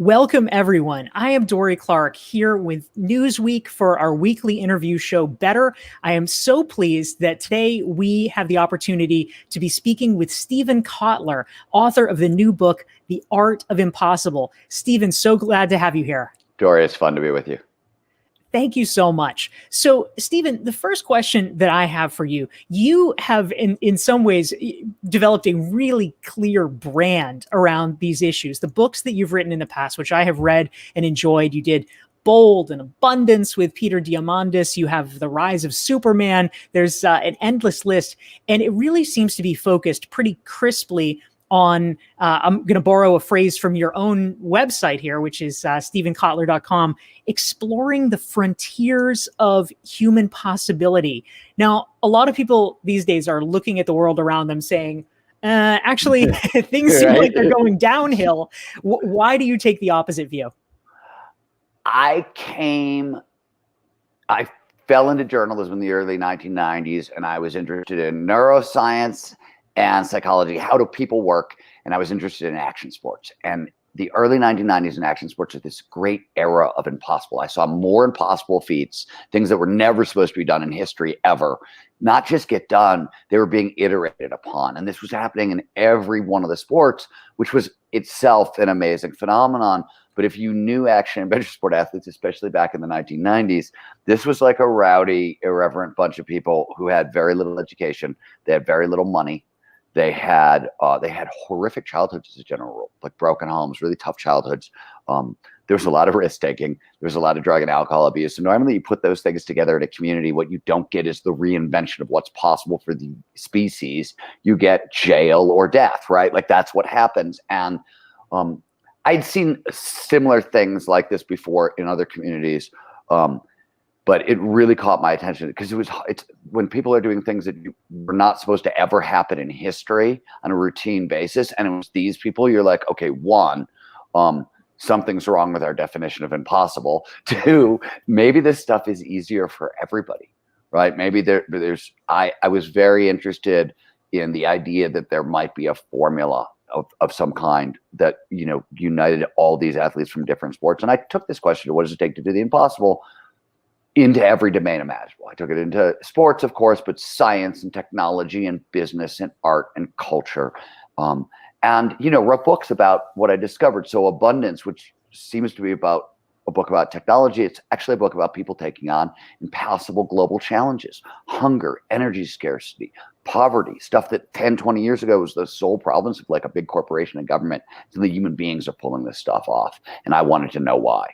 Welcome, everyone. I am Dorie Clark here with Newsweek for our weekly interview show, Better. I am so pleased that today we have the opportunity to be speaking with Stephen Kotler, author of the new book, The Art of Impossible. Stephen, so glad to have you here. Dorie, it's fun to be with you. Thank you so much. So, Stephen, the first question that I have for you, you have in some ways developed a really clear brand around these issues. The books that you've written in the past, which I have read and enjoyed, you did Bold and Abundance with Peter Diamandis. You have The Rise of Superman. There's an endless list. And it really seems to be focused pretty crisply on, I'm going to borrow a phrase from your own website here, which is stephenkotler.com, exploring the frontiers of human possibility. Now, a lot of people these days are looking at the world around them saying, actually, things seem like they're going downhill. Why do you take the opposite view? I fell into journalism in the early 1990s, and I was interested in neuroscience and psychology. How do people work? And I was interested in action sports. And the early 1990s in action sports are this great era of impossible. I saw more impossible feats, things that were never supposed to be done in history ever, not just get done, they were being iterated upon. And this was happening in every one of the sports, which was itself an amazing phenomenon. But if you knew action and adventure sport athletes, especially back in the 1990s, this was like a rowdy, irreverent bunch of people who had very little education. They had very little money. They had horrific childhoods as a general rule, like broken homes, really tough childhoods. There was a lot of risk taking. There was a lot of drug and alcohol abuse. So normally you put those things together in a community. What you don't get is the reinvention of what's possible for the species. You get jail or death, right? Like that's what happens. And I'd seen similar things like this before in other communities. But it really caught my attention because it's when people are doing things that were not supposed to ever happen in history on a routine basis. And it was these people, you're like, okay, one, something's wrong with our definition of impossible. Two, maybe this stuff is easier for everybody, right? Maybe I was very interested in the idea that there might be a formula of some kind that, united all these athletes from different sports. And I took this question of what does it take to do the impossible into every domain imaginable. I took it into sports, of course, but science and technology and business and art and culture. And wrote books about what I discovered. So Abundance, which seems to be about a book about technology, it's actually a book about people taking on impossible global challenges, hunger, energy scarcity, poverty, stuff that 10, 20 years ago was the sole problems of like a big corporation and government. So the human beings are pulling this stuff off. And I wanted to know why.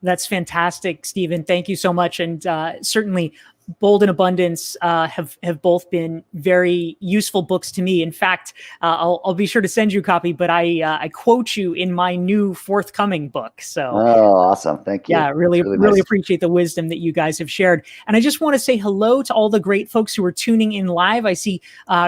That's fantastic, Stephen. Thank you so much. And certainly Bold and Abundance have both been very useful books to me. In fact, I'll be sure to send you a copy, but I quote you in my new forthcoming book. So, awesome. Thank you. Yeah, really nice. Appreciate the wisdom that you guys have shared. And I just want to say hello to all the great folks who are tuning in live. I see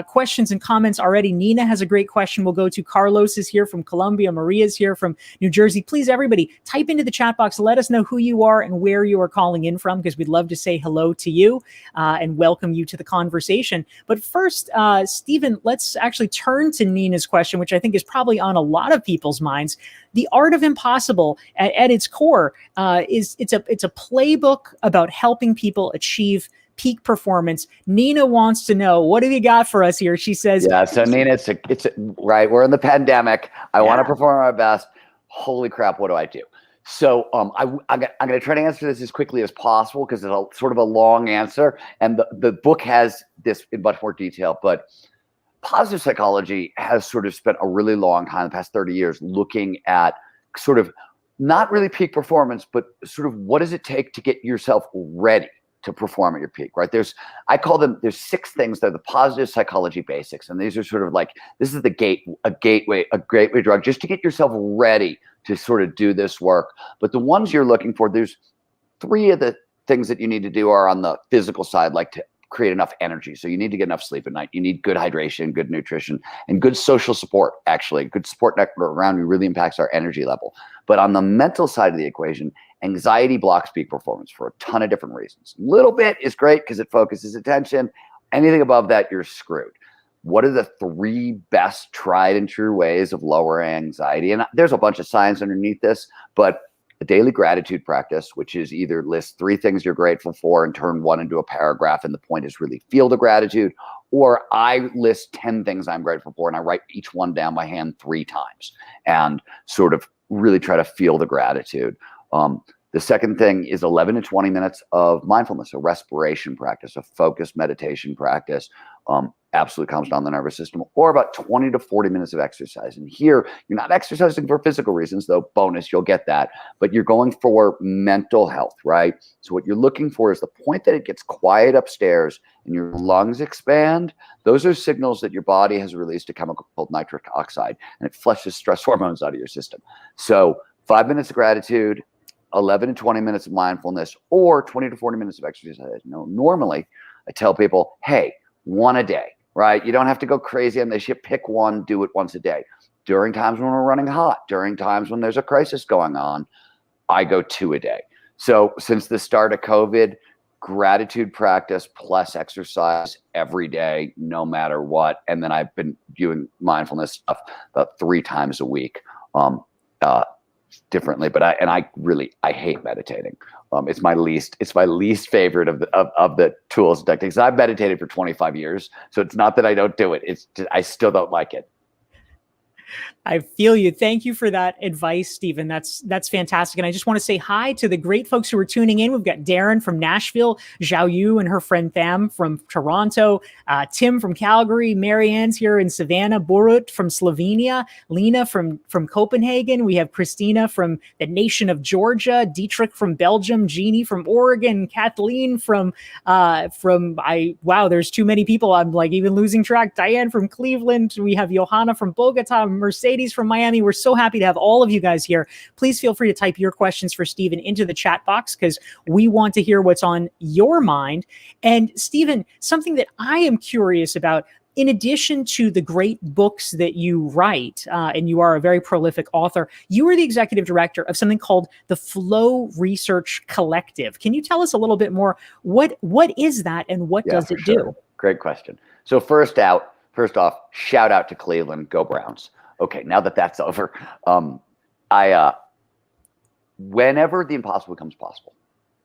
questions and comments already. Nina has a great question we'll go to. Carlos is here from Colombia. Maria's here from New Jersey. Please, everybody, type into the chat box. Let us know who you are and where you are calling in from, because we'd love to say hello to you. And welcome you to the conversation. But first, Stephen, let's actually turn to Nina's question, which I think is probably on a lot of people's minds. The Art of Impossible, at its core, it's a playbook about helping people achieve peak performance. Nina wants to know, what have you got for us here? She says, yeah. So Nina, it's right. We're in the pandemic. I want to perform my best. Holy crap! What do I do? So I'm going to try to answer this as quickly as possible because it's sort of a long answer. And the book has this in much more detail. But positive psychology has sort of spent a really long time, the past 30 years, looking at sort of not really peak performance, but sort of what does it take to get yourself ready to perform at your peak, right? There's 6 things that are the positive psychology basics. And these are sort of like, this is a gateway drug just to get yourself ready to sort of do this work. But the ones you're looking for, there's 3 of the things that you need to do are on the physical side, like to create enough energy. So you need to get enough sleep at night. You need good hydration, good nutrition, and good social support. Actually, good support network around you really impacts our energy level. But on the mental side of the equation, anxiety blocks peak performance for a ton of different reasons. A little bit is great because it focuses attention. Anything above that, you're screwed. what are the 3 best tried and true ways of lowering anxiety? And there's a bunch of science underneath this, but a daily gratitude practice, which is either list 3 things you're grateful for and turn one into a paragraph, and the point is really feel the gratitude, or I list 10 things I'm grateful for and I write each one down by hand 3 times and sort of really try to feel the gratitude. The second thing is 11 to 20 minutes of mindfulness, a respiration practice, a focused meditation practice. Absolutely calms down the nervous system, or about 20 to 40 minutes of exercise. And here, you're not exercising for physical reasons, though bonus, you'll get that, but you're going for mental health, right? So what you're looking for is the point that it gets quiet upstairs and your lungs expand. Those are signals that your body has released a chemical called nitric oxide, and it flushes stress hormones out of your system. So 5 minutes of gratitude, 11 to 20 minutes of mindfulness, or 20 to 40 minutes of exercise. Normally, I tell people, hey, 1 a day. Right? You don't have to go crazy on this. You pick one, do it once a day. During times when we're running hot, during times when there's a crisis going on, I go 2 a day. So since the start of COVID, gratitude practice plus exercise every day, no matter what. And then I've been doing mindfulness stuff about 3 times a week, differently. But I hate meditating. It's my least favorite of the tools and techniques. I've meditated for 25 years, so it's not that I don't do it. It's just, I still don't like it. I feel you. Thank you for that advice, Stephen. That's fantastic. And I just want to say hi to the great folks who are tuning in. We've got Darren from Nashville, Zhao Yu and her friend Tham from Toronto, Tim from Calgary, Marianne's here in Savannah, Borut from Slovenia, Lena from Copenhagen. We have Christina from the nation of Georgia, Dietrich from Belgium, Jeannie from Oregon, Kathleen wow, there's too many people. I'm like even losing track. Diane from Cleveland. We have Johanna from Bogota, Mercedes from Miami. We're so happy to have all of you guys here. Please feel free to type your questions for Stephen into the chat box because we want to hear what's on your mind. And Stephen, something that I am curious about, in addition to the great books that you write, and you are a very prolific author, you are the executive director of something called the Flow Research Collective. Can you tell us a little bit more? What is that and what does it do? Great question. So first off, shout out to Cleveland, go Browns. Okay, now that that's over, whenever the impossible becomes possible,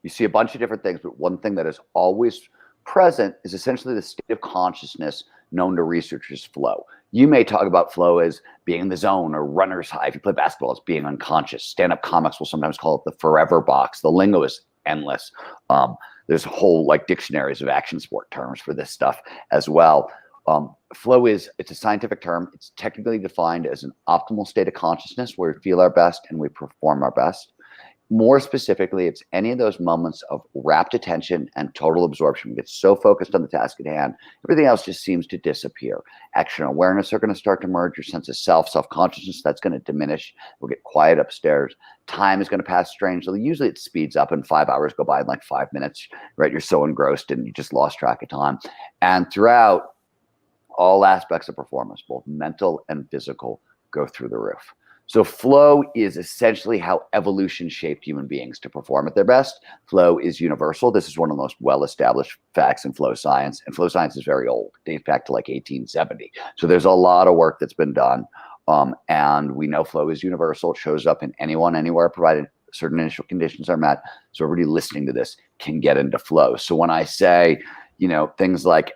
you see a bunch of different things, but one thing that is always present is essentially the state of consciousness known to researchers flow. You may talk about flow as being in the zone or runner's high. If you play basketball, it's being unconscious. Stand-up comics will sometimes call it the forever box. The lingo is endless. There's whole dictionaries of action sport terms for this stuff as well. Flow it's a scientific term. It's technically defined as an optimal state of consciousness where we feel our best and we perform our best. More specifically, it's any of those moments of rapt attention and total absorption. We get so focused on the task at hand, everything else just seems to disappear. Action and awareness are going to start to merge. Your sense of self-consciousness, that's going to diminish. We'll get quiet upstairs. Time is going to pass strangely. Usually it speeds up and 5 hours go by in like 5 minutes, right? You're so engrossed and you just lost track of time. And throughout, all aspects of performance, both mental and physical, go through the roof. So flow is essentially how evolution shaped human beings to perform at their best. Flow is universal. This is one of the most well-established facts in flow science. And flow science is very old. It dates back to like 1870. So there's a lot of work that's been done. And we know flow is universal. It shows up in anyone, anywhere, provided certain initial conditions are met. So everybody listening to this can get into flow. So when I say, things like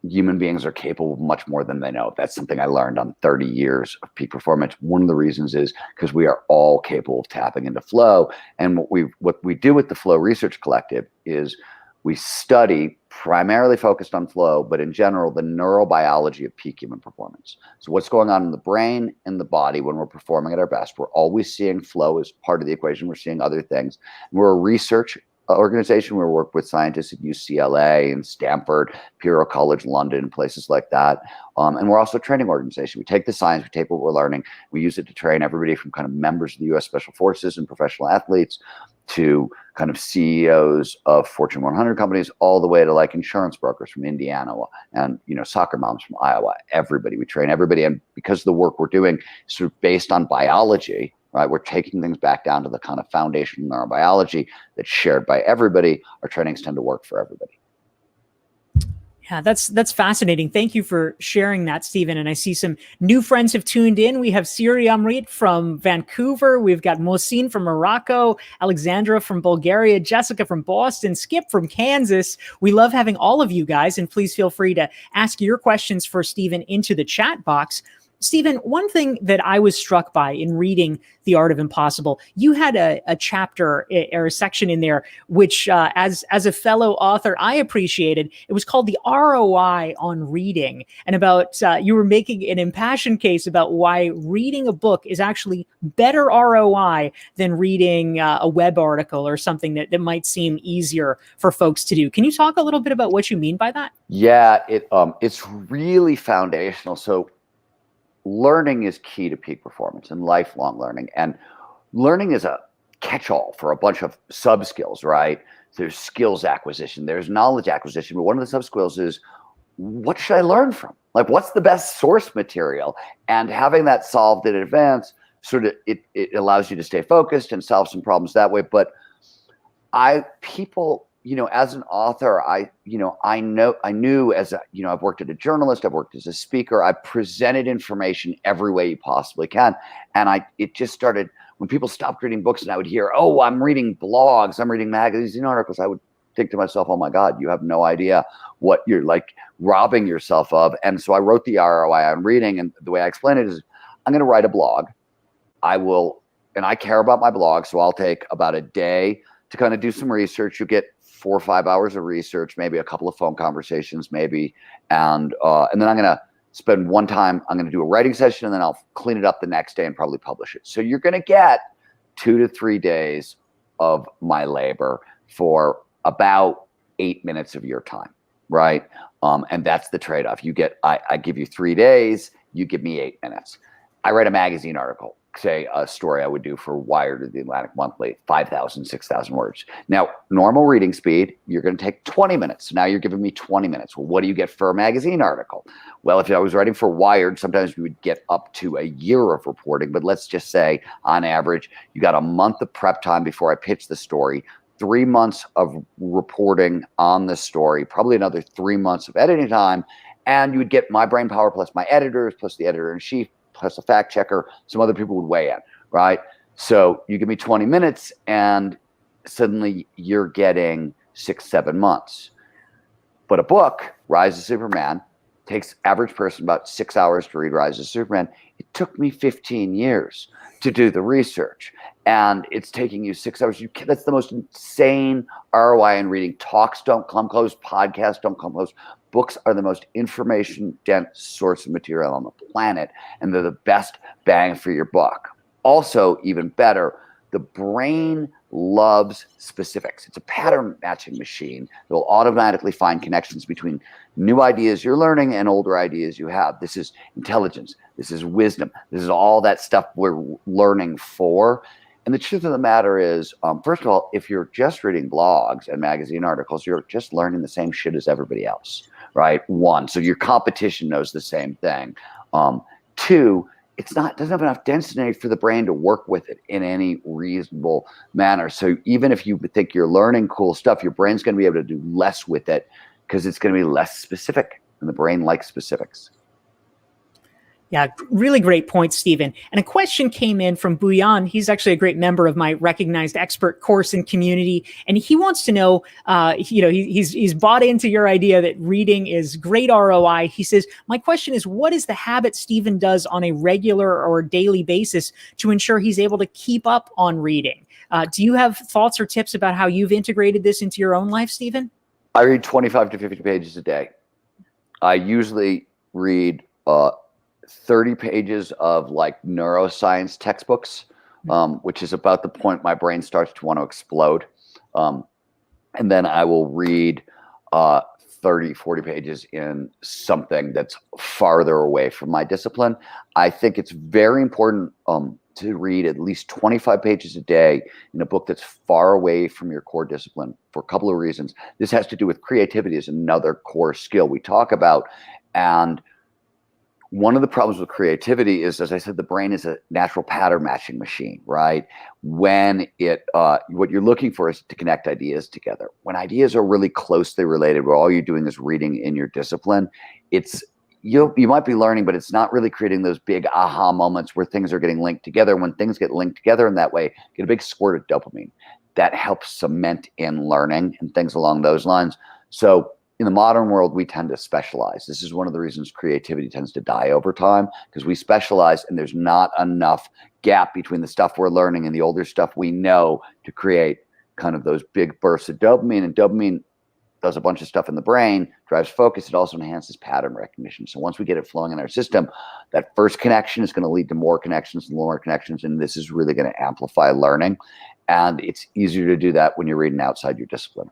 human beings are capable of much more than they know. That's something I learned on 30 years of peak performance. One of the reasons is because we are all capable of tapping into flow. And what we do with the Flow Research Collective is we study, primarily focused on flow, but in general, the neurobiology of peak human performance. So what's going on in the brain and the body when we're performing at our best? We're always seeing flow as part of the equation. We're seeing other things. We're a research organization. We work with scientists at UCLA and Stanford, Imperial College London, places like that. And we're also a training organization. We take the science, we take what we're learning, we use it to train everybody from kind of members of the U.S. Special Forces and professional athletes to kind of CEOs of Fortune 100 companies, all the way to like insurance brokers from Indiana and, soccer moms from Iowa. Everybody, we train everybody. And because the work we're doing is sort of based on biology, right? We're taking things back down to the kind of foundation of neurobiology that's shared by everybody. Our trainings tend to work for everybody. Yeah, that's fascinating. Thank you for sharing that, Stephen. And I see some new friends have tuned in. We have Siri Amrit from Vancouver. We've got Mohsin from Morocco, Alexandra from Bulgaria, Jessica from Boston, Skip from Kansas. We love having all of you guys, and please feel free to ask your questions for Stephen into the chat box. Stephen, one thing that I was struck by in reading The Art of Impossible, you had a chapter or a section in there, which as a fellow author, I appreciated. It was called The ROI on Reading, and about you were making an impassioned case about why reading a book is actually better ROI than reading a web article or something that might seem easier for folks to do. Can you talk a little bit about what you mean by that? Yeah, it's really foundational. So learning is key to peak performance and lifelong learning. And learning is a catch-all for a bunch of sub-skills, right? There's skills acquisition, there's knowledge acquisition, but one of the sub-skills is, what should I learn from? Like, what's the best source material? And having that solved in advance, sort of, it allows you to stay focused and solve some problems that way. But people, as an author, I knew as I've worked as a journalist, I've worked as a speaker, I presented information every way you possibly can. And it just started when people stopped reading books and I would hear, oh, I'm reading blogs, I'm reading magazine articles. I would think to myself, oh my God, you have no idea what you're like robbing yourself of. And so I wrote the ROI on reading. And the way I explain it is, I'm going to write a blog. And I care about my blog. So I'll take about a day to kind of do some research. You get 4 or 5 hours of research, maybe a couple of phone conversations, maybe. And then I'm going to spend one time, I'm going to do a writing session, and then I'll clean it up the next day and probably publish it. So you're going to get 2 to 3 days of my labor for about 8 minutes of your time, right? And that's the trade-off. I give you 3 days, you give me 8 minutes. I write a magazine article, say a story I would do for Wired or the Atlantic Monthly, 5,000, 6,000 words. Now, normal reading speed, you're going to take 20 minutes. Now you're giving me 20 minutes. Well, what do you get for a magazine article? Well, if I was writing for Wired, sometimes we would get up to a year of reporting, but let's just say on average, you got a month of prep time before I pitch the story, 3 months of reporting on the story, probably another 3 months of editing time, and you would get my brain power plus my editors, plus the editor-in-chief, plus a fact checker, some other people would weigh in, right? So you give me 20 minutes and suddenly you're getting 6, 7 months. But a book, Rise of Superman, takes average person about 6 hours to read Rise of Superman. It took me 15 years to do the research. And it's taking you 6 hours. That's the most insane ROI in reading. Talks don't come close. Podcasts don't come close. Books are the most information-dense source of material on the planet, and they're the best bang for your buck. Also, even better, the brain loves specifics. It's a pattern matching machine that will automatically find connections between new ideas you're learning and older ideas you have. This is intelligence. This is wisdom. This is all that stuff we're learning for. And the truth of the matter is, first of all, if you're just reading blogs and magazine articles, you're just learning the same shit as everybody else, right? One, so your competition knows the same thing. Two, doesn't have enough density for the brain to work with it in any reasonable manner. So even if you think you're learning cool stuff, your brain's going to be able to do less with it because it's going to be less specific, and the brain likes specifics. Yeah, really great point, Stephen. And a question came in from Buyan. He's actually a great member of my recognized expert course and community. And he wants to know, he's bought into your idea that reading is great ROI. He says, my question is, what is the habit Stephen does on a regular or daily basis to ensure he's able to keep up on reading? Do you have thoughts or tips about how you've integrated this into your own life, Stephen? I read 25 to 50 pages a day. I usually read 30 pages of like neuroscience textbooks, which is about the point my brain starts to want to explode. And then I will read 30, 40 pages in something that's farther away from my discipline. I think it's very important to read at least 25 pages a day in a book that's far away from your core discipline for a couple of reasons. This has to do with creativity as another core skill we talk about. And one of the problems with creativity is, as I said, the brain is a natural pattern matching machine, right? When what you're looking for is to connect ideas together. When ideas are really closely related, where all you're doing is reading in your discipline, you might be learning, but it's not really creating those big aha moments where things are getting linked together. When things get linked together in that way, get a big squirt of dopamine. That helps cement in learning and things along those lines. So in the modern world, we tend to specialize. This is one of the reasons creativity tends to die over time, because we specialize and there's not enough gap between the stuff we're learning and the older stuff we know to create kind of those big bursts of dopamine. And dopamine does a bunch of stuff in the brain, drives focus. It also enhances pattern recognition. So once we get it flowing in our system, that first connection is going to lead to more connections and more connections. And this is really going to amplify learning. And it's easier to do that when you're reading outside your discipline.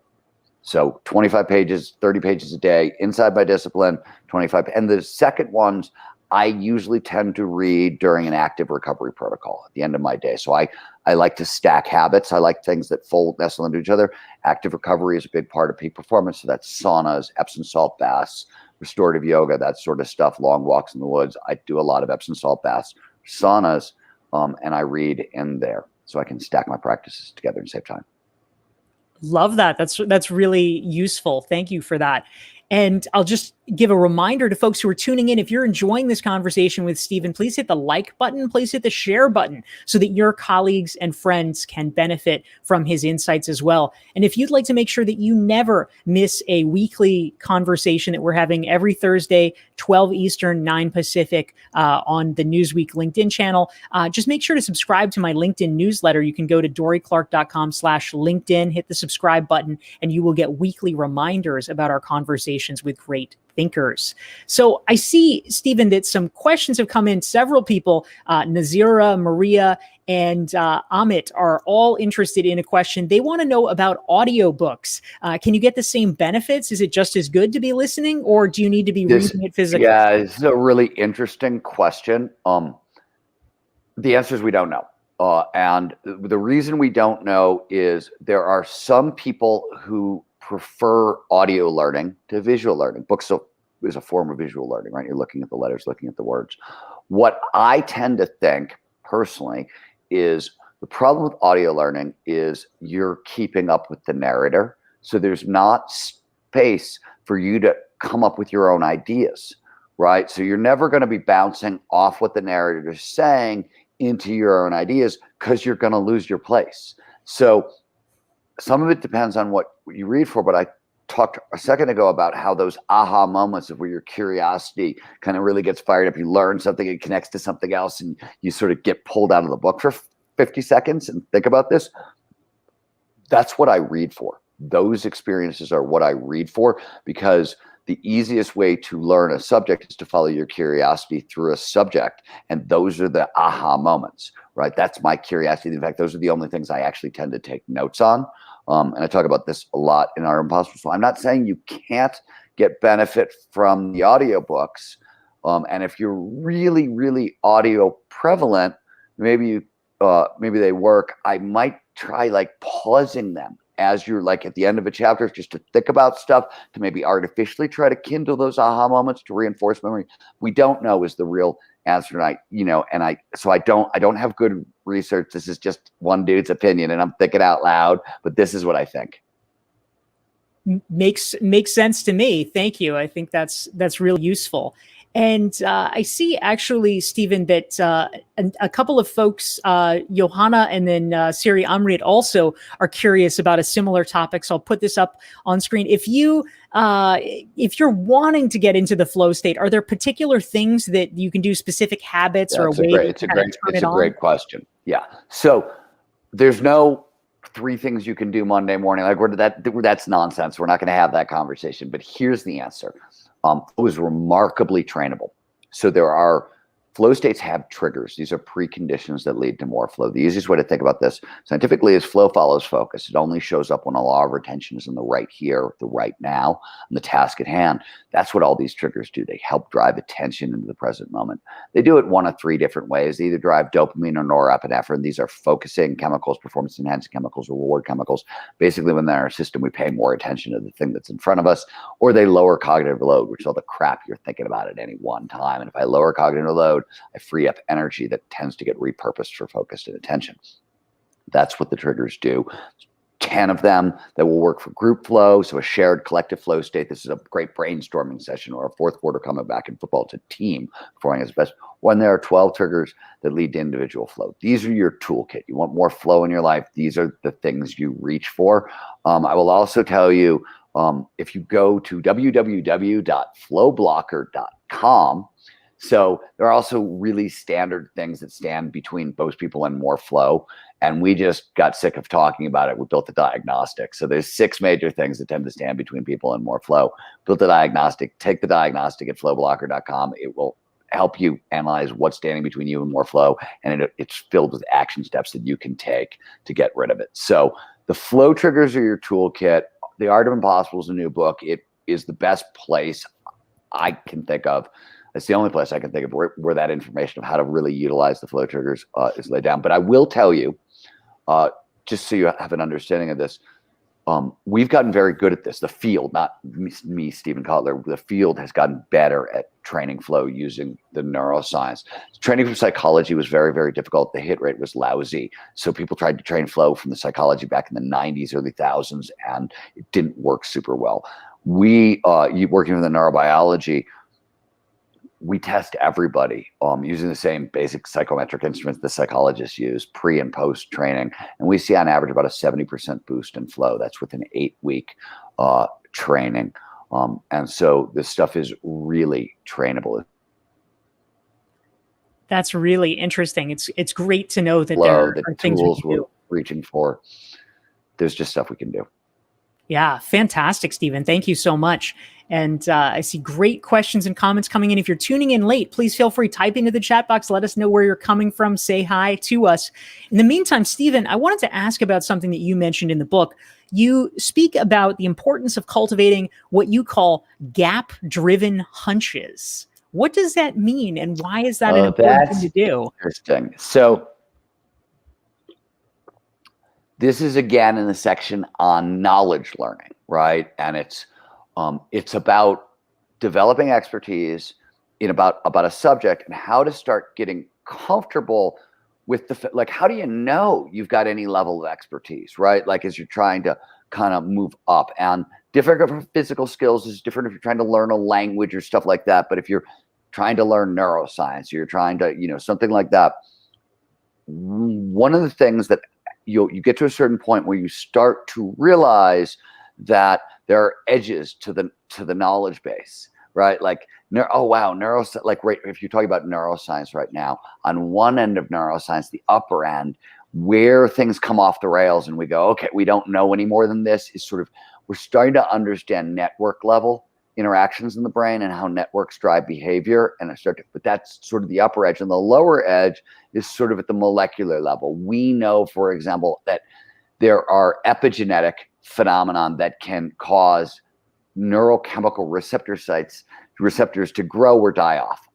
So 25 pages, 30 pages a day, inside my discipline, 25. And the second ones, I usually tend to read during an active recovery protocol at the end of my day. So I like to stack habits. I like things that nestle into each other. Active recovery is a big part of peak performance. So that's saunas, Epsom salt baths, restorative yoga, that sort of stuff, long walks in the woods. I do a lot of Epsom salt baths, saunas, and I read in there so I can stack my practices together and save time. Love that. That's really useful. Thank you for that. And I'll just give a reminder to folks who are tuning in. If you're enjoying this conversation with Stephen, please hit the like button, please hit the share button so that your colleagues and friends can benefit from his insights as well. And if you'd like to make sure that you never miss a weekly conversation that we're having every Thursday, 12 Eastern, 9 Pacific, on the Newsweek LinkedIn channel, just make sure to subscribe to my LinkedIn newsletter. You can go to dorieclark.com/LinkedIn, hit the subscribe button, and you will get weekly reminders about our conversations with great thinkers. So I see, Stephen, that some questions have come in. Several people, Nazira, Maria, and Amit are all interested in a question. They want to know about audiobooks. Can you get the same benefits? Is it just as good to be listening, or do you need to be reading it physically? Yeah, this is a really interesting question. The answer is we don't know. And the reason we don't know is there are some people who prefer audio learning to visual learning. Books is a form of visual learning, right? You're looking at the letters, looking at the words. What I tend to think personally is the problem with audio learning is you're keeping up with the narrator. So there's not space for you to come up with your own ideas, right? So you're never going to be bouncing off what the narrator is saying into your own ideas because you're going to lose your place. So some of it depends on what you read for, but I talked a second ago about how those aha moments of where your curiosity kind of really gets fired up. You learn something, it connects to something else, and you sort of get pulled out of the book for 50 seconds and think about this. That's what I read for. Those experiences are what I read for, because the easiest way to learn a subject is to follow your curiosity through a subject. And those are the aha moments, right? That's my curiosity. In fact, those are the only things I actually tend to take notes on. And I talk about this a lot in our Impossible. So I'm not saying you can't get benefit from the audiobooks. And if you're really, really audio prevalent, maybe they work. I might try like pausing them as you're like at the end of a chapter, just to think about stuff, to maybe artificially try to kindle those aha moments to reinforce memory. We don't know is the real answer tonight, so I don't have good research. This is just one dude's opinion and I'm thinking out loud, but this is what I think. Makes sense to me. Thank you. I think that's really useful. And I see actually, Stephen, that a couple of folks, Johanna and then Siri Amrit, also are curious about a similar topic. So I'll put this up on screen. If you're wanting to get into the flow state, are there particular things that you can do, specific habits or a way to it's a great question. Yeah. So there's no 3 things you can do Monday morning. Like that's nonsense. We're not going to have that conversation. But here's the answer. It was remarkably trainable. So there are flow states have triggers. These are preconditions that lead to more flow. The easiest way to think about this scientifically is flow follows focus. It only shows up when a law of retention is in the right here, the right now, and the task at hand. That's what all these triggers do. They help drive attention into the present moment. They do it one of three different ways. They either drive dopamine or norepinephrine. These are focusing chemicals, performance enhancing chemicals, reward chemicals. Basically, when they're in our system, we pay more attention to the thing that's in front of us, or they lower cognitive load, which is all the crap you're thinking about at any one time. And if I lower cognitive load, I free up energy that tends to get repurposed for focus and attention. That's what the triggers do. 10 of them that will work for group flow, so a shared collective flow state. This is a great brainstorming session or a fourth quarter coming back in football. It's a team performing its best. When there are 12 triggers that lead to individual flow. These are your toolkit. You want more flow in your life. These are the things you reach for. I will also tell you, if you go to www.flowblocker.com, so there are also really standard things that stand between most people and more flow. And we just got sick of talking about it. We built a diagnostic. So there's 6 major things that tend to stand between people and more flow. Built a diagnostic. Take the diagnostic at flowblocker.com. It will help you analyze what's standing between you and more flow. And it's filled with action steps that you can take to get rid of it. So the flow triggers are your toolkit. The Art of Impossible is a new book. It is the best place I can think of. It's the only place I can think of where that information of how to really utilize the flow triggers is laid down. But I will tell you, just so you have an understanding of this, we've gotten very good at this. The field, not me, Stephen Kotler, the field has gotten better at training flow using the neuroscience. Training from psychology was very, very difficult. The hit rate was lousy. So people tried to train flow from the psychology back in the 90s, early thousands, and it didn't work super well. We, working with the neurobiology, we test everybody using the same basic psychometric instruments the psychologists use pre and post training. And we see on average about a 70% boost in flow. That's with an 8-week training. And so this stuff is really trainable. That's really interesting. It's great to know that flow, there are things we can do. We're reaching for. There's just stuff we can do. Yeah, fantastic, Stephen. Thank you so much. And I see great questions and comments coming in. If you're tuning in late, please feel free, type into the chat box. Let us know where you're coming from. Say hi to us. In the meantime, Stephen, I wanted to ask about something that you mentioned in the book. You speak about the importance of cultivating what you call gap-driven hunches. What does that mean, and why is that an important thing to do? Interesting. So this is again in the section on knowledge learning, right? And it's about developing expertise in about a subject and how to start getting comfortable with like, how do you know you've got any level of expertise, right? Like as you're trying to kind of move up, and different physical skills is different if you're trying to learn a language or stuff like that. But if you're trying to learn neuroscience, you're trying to, something like that. One of the things that you get to a certain point where you start to realize that there are edges to the knowledge base, right? Like, oh wow, like right, if you're talking about neuroscience right now, on one end of neuroscience, the upper end, where things come off the rails and we go, okay, we don't know any more than this, is sort of, we're starting to understand network level interactions in the brain and how networks drive behavior. And but that's sort of the upper edge, and the lower edge is sort of at the molecular level. We know, for example, that there are epigenetic phenomenon that can cause neurochemical receptors to grow or die off,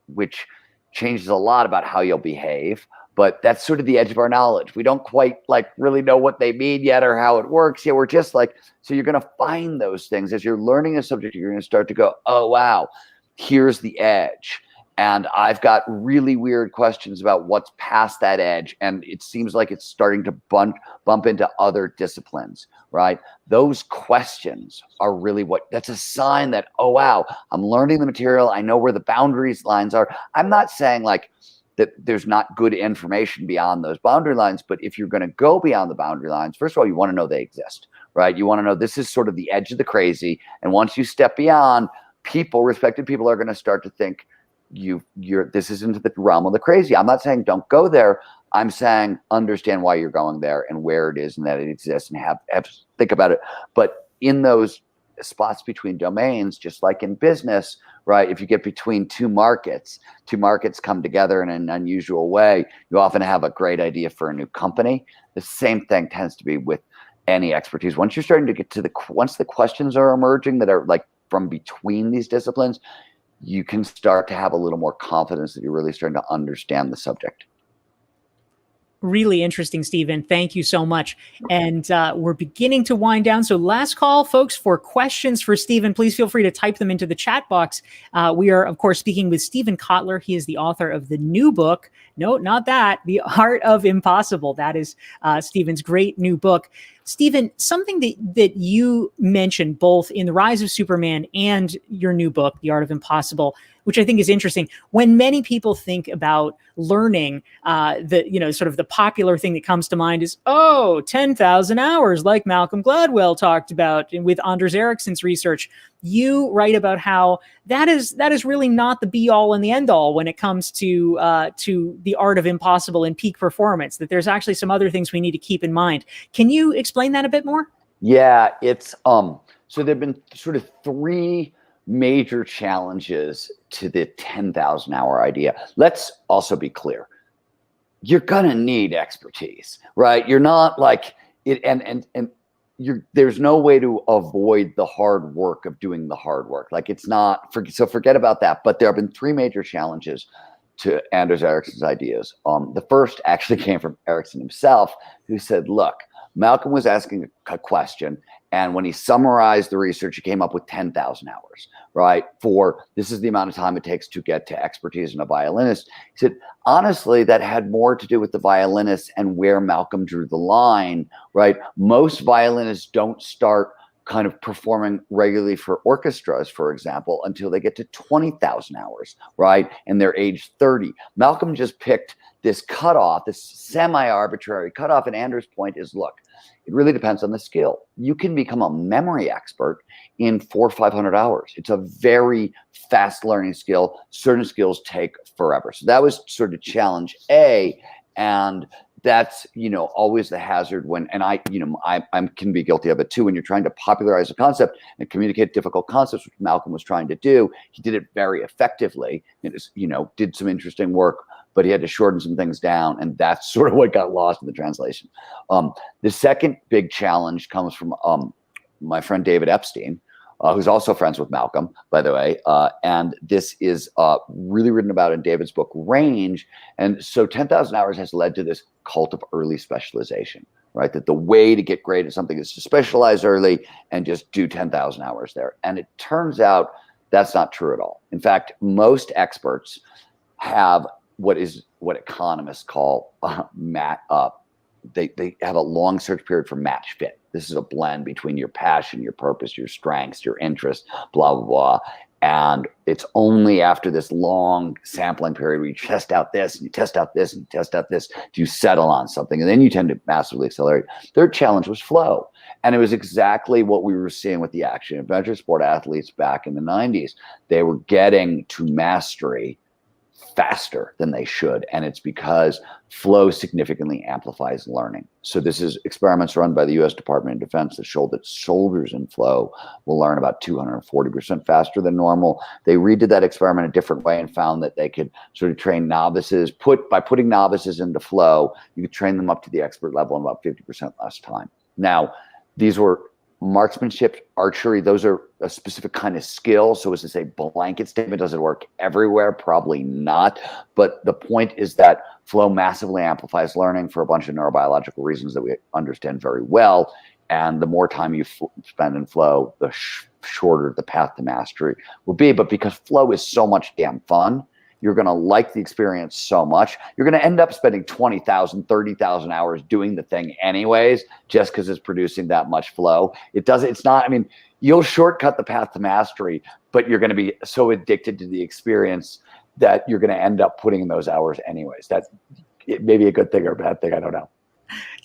which changes a lot about how you'll behave. But that's sort of the edge of our knowledge. We don't quite really know what they mean yet or how it works yet. We're just so you're going to find those things as you're learning a subject. You're going to start to go, oh, wow, here's the edge. And I've got really weird questions about what's past that edge. And it seems like it's starting to bump into other disciplines, right? Those questions are really that's a sign that, oh, wow, I'm learning the material. I know where the boundaries lines are. I'm not saying that there's not good information beyond those boundary lines. But if you're going to go beyond the boundary lines, first of all, you want to know they exist, right? You want to know this is sort of the edge of the crazy. And once you step beyond, respected people are going to start to think this is into the realm of the crazy. I'm not saying don't go there. I'm saying understand why you're going there and where it is and that it exists, and have think about it. But in those spots between domains, just like in business, right? If you get between two markets come together in an unusual way, you often have a great idea for a new company. The same thing tends to be with any expertise. Once you're starting to get to once the questions are emerging that are like from between these disciplines, you can start to have a little more confidence that you're really starting to understand the subject. Really interesting, Stephen. Thank you so much. And we're beginning to wind down. So last call, folks, for questions for Stephen. Please feel free to type them into the chat box. We are, of course, speaking with Stephen Kotler. He is the author of the new book. No, not that. The Art of Impossible. That is Stephen's great new book. Stephen, something that you mentioned both in The Rise of Superman and your new book, The Art of Impossible, which I think is interesting. When many people think about learning, sort of the popular thing that comes to mind is, 10,000 hours, like Malcolm Gladwell talked about with Anders Erickson's research. You write about how that is really not the be all and the end all when it comes to the art of impossible and peak performance, that there's actually some other things we need to keep in mind. Can you explain that a bit more? Yeah, it's so there've been sort of three major challenges to the 10,000 hour idea. Let's also be clear. You're gonna need expertise, right? You're not like it, and there's no way to avoid the hard work of doing the hard work. Like it's not, so forget about that. But there have been three major challenges to Anders Erickson's ideas. The first actually came from Erickson himself, who said, look, Malcolm was asking a question, and when he summarized the research, he came up with 10,000 hours, right? This is the amount of time it takes to get to expertise in a violinist. He said, honestly, that had more to do with the violinist and where Malcolm drew the line, right? Most violinists don't start kind of performing regularly for orchestras, for example, until they get to 20,000 hours, right? And they're age 30. Malcolm just picked this cutoff, this semi-arbitrary cutoff, and Anders' point is, look, it really depends on the skill. You can become a memory expert in 400 or 500 hours. It's a very fast learning skill. Certain skills take forever. So that was sort of challenge A, and that's, always the hazard when, and I can be guilty of it too, when you're trying to popularize a concept and communicate difficult concepts, which Malcolm was trying to do. He did it very effectively. It is, did some interesting work, but he had to shorten some things down, and that's sort of what got lost in the translation. The second big challenge comes from my friend David Epstein, who's also friends with Malcolm, by the way. And this is really written about in David's book, Range. And so 10,000 hours has led to this cult of early specialization, right? That the way to get great at something is to specialize early and just do 10,000 hours there. And it turns out that's not true at all. In fact, most experts have what economists call they have a long search period for match fit. This is a blend between your passion, your purpose, your strengths, your interests, blah, blah, blah. And it's only after this long sampling period where you test out this and you test out this and you test out this, do you settle on something. And then you tend to massively accelerate. Third challenge was flow. And it was exactly what we were seeing with the action adventure sport athletes back in the 90s. They were getting to mastery faster than they should. And it's because flow significantly amplifies learning. So this is experiments run by the U.S. Department of Defense that showed that soldiers in flow will learn about 240% faster than normal. They redid that experiment a different way and found that they could sort of train novices. By putting novices into flow, you could train them up to the expert level in about 50% less time. Now, these were marksmanship, archery, those are a specific kind of skill. So as to say blanket statement, does it work everywhere? Probably not. But the point is that flow massively amplifies learning for a bunch of neurobiological reasons that we understand very well. And the more time you spend in flow, the shorter the path to mastery will be. But because flow is so much damn fun, you're going to like the experience so much. You're going to end up spending 20,000, 30,000 hours doing the thing anyways, just because it's producing that much flow. You'll shortcut the path to mastery, but you're going to be so addicted to the experience that you're going to end up putting in those hours anyways. It may be a good thing or a bad thing. I don't know.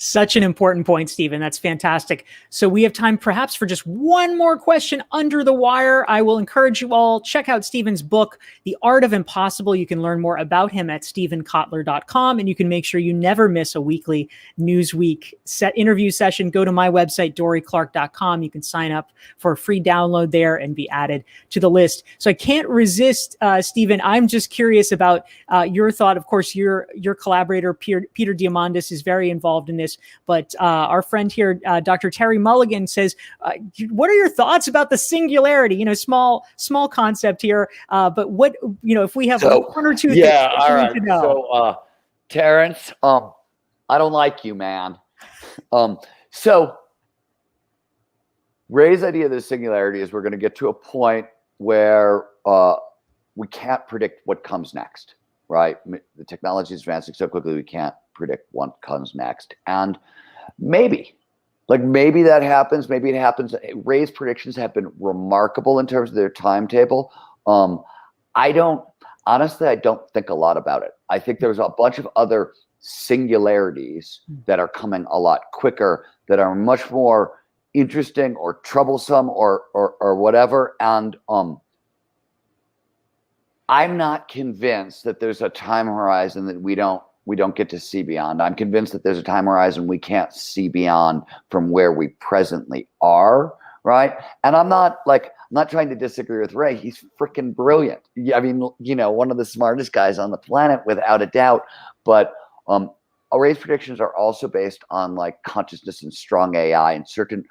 Such an important point, Stephen. That's fantastic. So we have time perhaps for just one more question under the wire. I will encourage you all, check out Stephen's book, The Art of Impossible. You can learn more about him at stephenkotler.com, and you can make sure you never miss a weekly Newsweek interview session. Go to my website, dorieclark.com. You can sign up for a free download there and be added to the list. So I can't resist, Stephen. I'm just curious about your thought. Of course, your collaborator, Peter Diamandis, is very involved in this. But our friend here, Dr. Terry Mulligan, says, what are your thoughts about the singularity? Small concept here. But what, if we have one or two things all right. to know. So, Terrence, I don't like you, man. So Ray's idea of the singularity is we're going to get to a point where we can't predict what comes next, right? The technology is advancing so quickly we can't predict what comes next. And maybe that happens. Maybe it happens. Ray's predictions have been remarkable in terms of their timetable. I don't think a lot about it. I think there's a bunch of other singularities that are coming a lot quicker, that are much more interesting or troublesome or whatever. And I'm not convinced that there's a time horizon that we don't get to see beyond. I'm convinced that there's a time horizon we can't see beyond from where we presently are, right? And I'm not trying to disagree with Ray. He's freaking brilliant. I mean, one of the smartest guys on the planet without a doubt. But Ray's predictions are also based on consciousness and strong AI and certain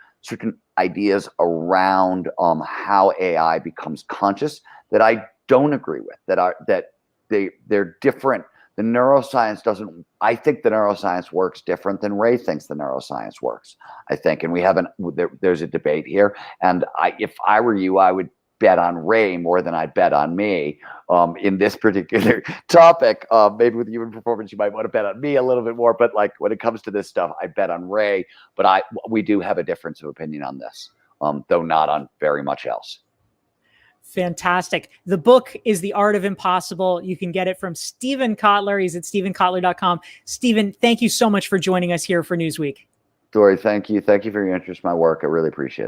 ideas around how AI becomes conscious that I don't agree with, that they're different. The neuroscience doesn't. I think the neuroscience works different than Ray thinks the neuroscience works. I think, and we haven't. There's a debate here. And if I were you, I would bet on Ray more than I'd bet on me in this particular topic. Maybe with human performance, you might want to bet on me a little bit more. But when it comes to this stuff, I bet on Ray. But we do have a difference of opinion on this, though not on very much else. Fantastic. The book is The Art of Impossible. You can get it from Stephen Kotler. He's at stephenkotler.com. Stephen, thank you so much for joining us here for Newsweek. Dorie, thank you. Thank you for your interest in my work. I really appreciate it.